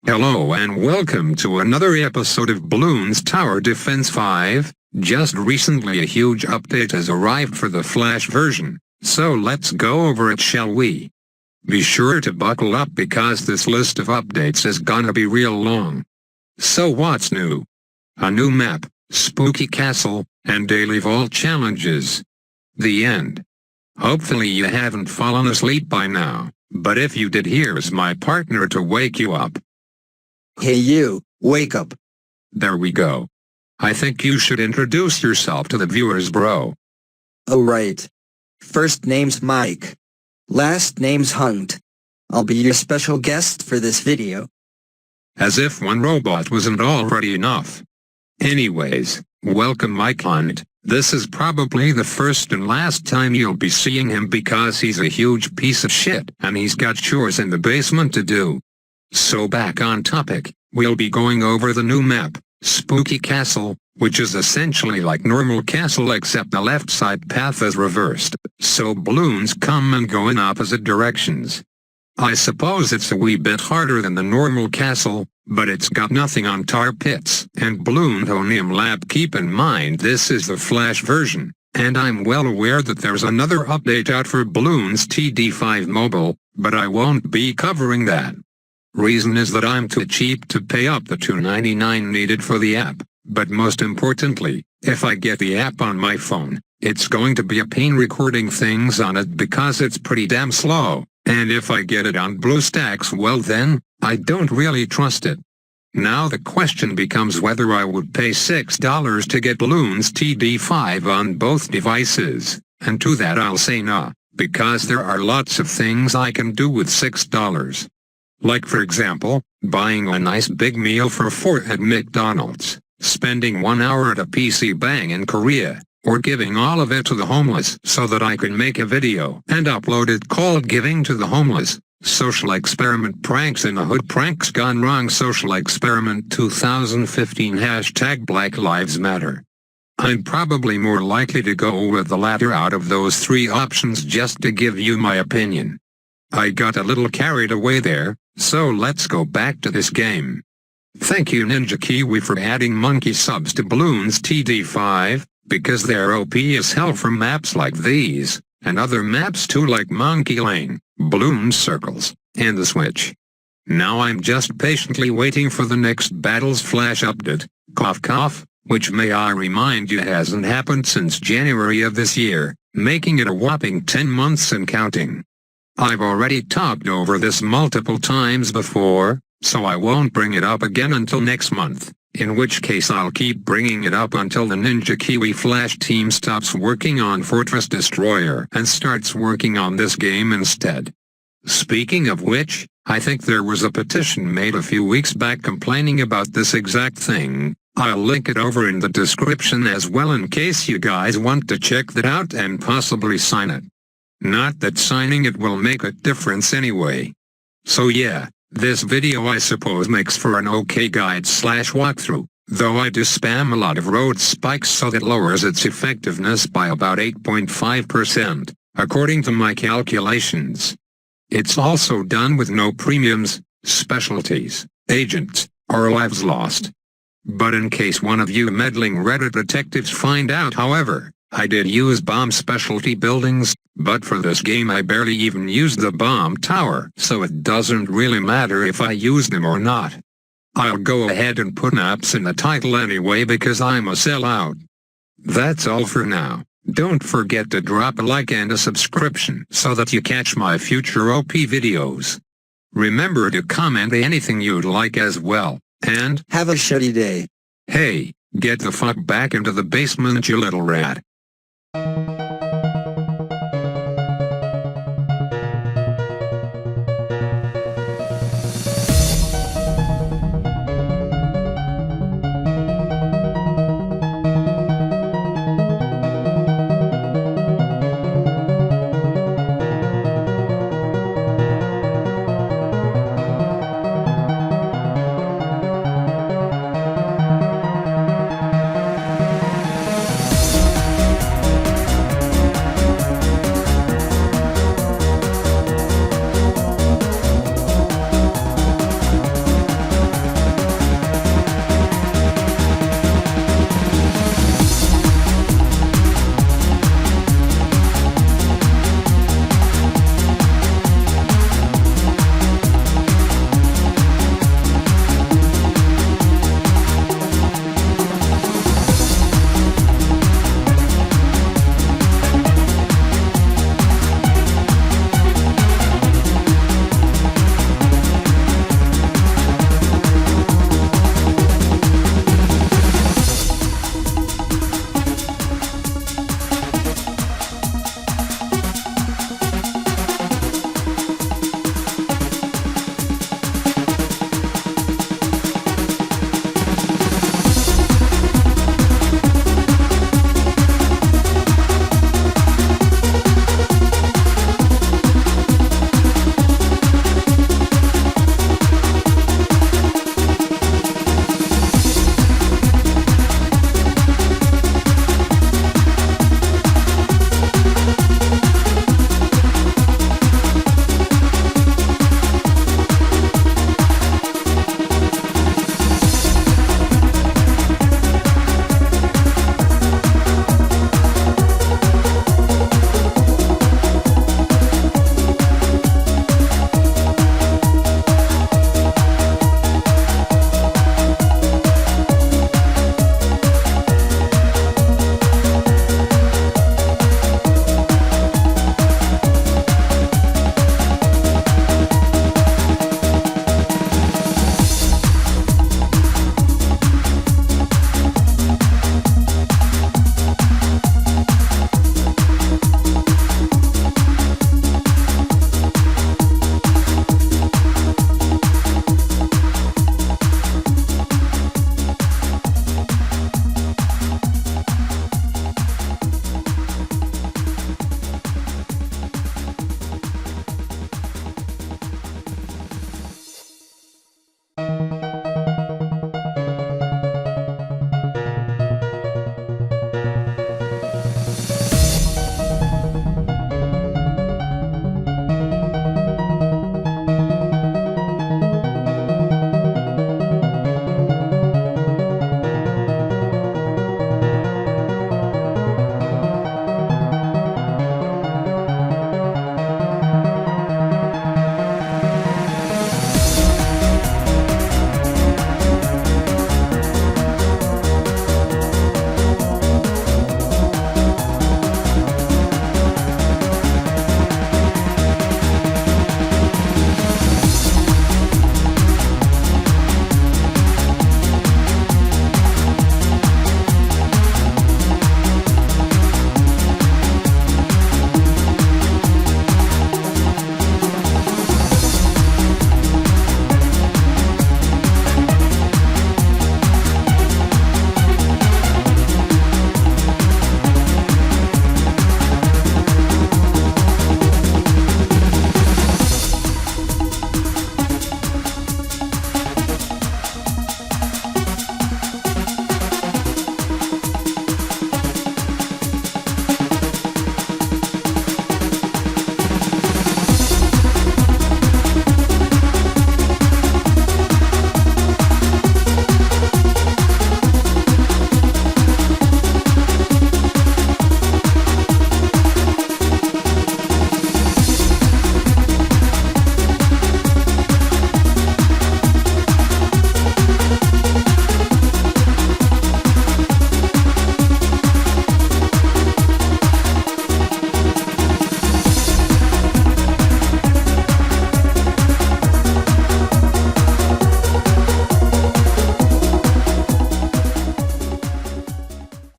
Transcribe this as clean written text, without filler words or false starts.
Hello and welcome to another episode of Bloons Tower Defense 5. Just recently a huge update has arrived for the Flash version, so let's go over it, shall we? Be sure to buckle up because this list of updates is gonna be real long. So what's new? A new map, spooky castle, and daily vault challenges. The end. Hopefully you haven't fallen asleep by now, but if you did, here's my partner to wake you up. Hey you, wake up. There we go. I think you should introduce yourself to the viewers, bro. Alright. First name's Mike. Last name's Hunt. I'll be your special guest for this video. As if one robot wasn't already enough. Anyways, welcome Mike Hunt. This is probably the first and last time you'll be seeing him because he's a huge piece of shit and he's got chores in the basement to do. So back on topic, we'll be going over the new map, Spooky Castle, which is essentially like normal castle except the left side path is reversed, so balloons come and go in opposite directions. I suppose it's a wee bit harder than the normal castle, but it's got nothing on tar pits and Bloons lab. Keep in mind this is the Flash version, and I'm well aware that there's another update out for Bloons BTD5 mobile, but I won't be covering that. Reason is that I'm too cheap to pay up the $2.99 needed for the app, but most importantly, if I get the app on my phone, it's going to be a pain recording things on it because it's pretty damn slow, and if I get it on BlueStacks, well then, I don't really trust it. Now the question becomes whether I would pay $6 to get Bloons BTD5 on both devices, and to that I'll say nah, because there are lots of things I can do with $6. Like for example, buying a nice big meal for 4 at McDonald's, spending 1 hour at a PC Bang in Korea, or giving all of it to the homeless so that I can make a video and upload it called Giving to the Homeless, Social Experiment Pranks in the Hood Pranks Gone Wrong Social Experiment 2015 #Black Lives Matter. I'm probably more likely to go with the latter out of those 3 options just to give you my opinion. I got a little carried away there, so let's go back to this game. Thank you Ninja Kiwi for adding monkey subs to Bloons BTD5, because they're OP as hell for maps like these, and other maps too like Monkey Lane, Bloons Circles, and the Switch. Now I'm just patiently waiting for the next Battles Flash update, cough cough, which may I remind you hasn't happened since January of this year, making it a whopping 10 months and counting. I've already talked over this multiple times before, so I won't bring it up again until next month, in which case I'll keep bringing it up until the Ninja Kiwi Flash team stops working on Fortress Destroyer and starts working on this game instead. Speaking of which, I think there was a petition made a few weeks back complaining about this exact thing. I'll link it over in the description as well in case you guys want to check that out and possibly sign it. Not that signing it will make a difference anyway. So yeah, this video I suppose makes for an okay guide / walkthrough, though I do spam a lot of road spikes so that lowers its effectiveness by about 8.5%, according to my calculations. It's also done with no premiums, specialties, agents, or lives lost. But in case one of you meddling Reddit detectives find out, however, I did use bomb specialty buildings, but for this game I barely even used the bomb tower, so it doesn't really matter if I use them or not. I'll go ahead and put NAPS in the title anyway because I'm a sellout. That's all for now. Don't forget to drop a like and a subscription so that you catch my future OP videos. Remember to comment anything you'd like as well, and Have a shitty day. hey, get the fuck back into the basement, you little rat.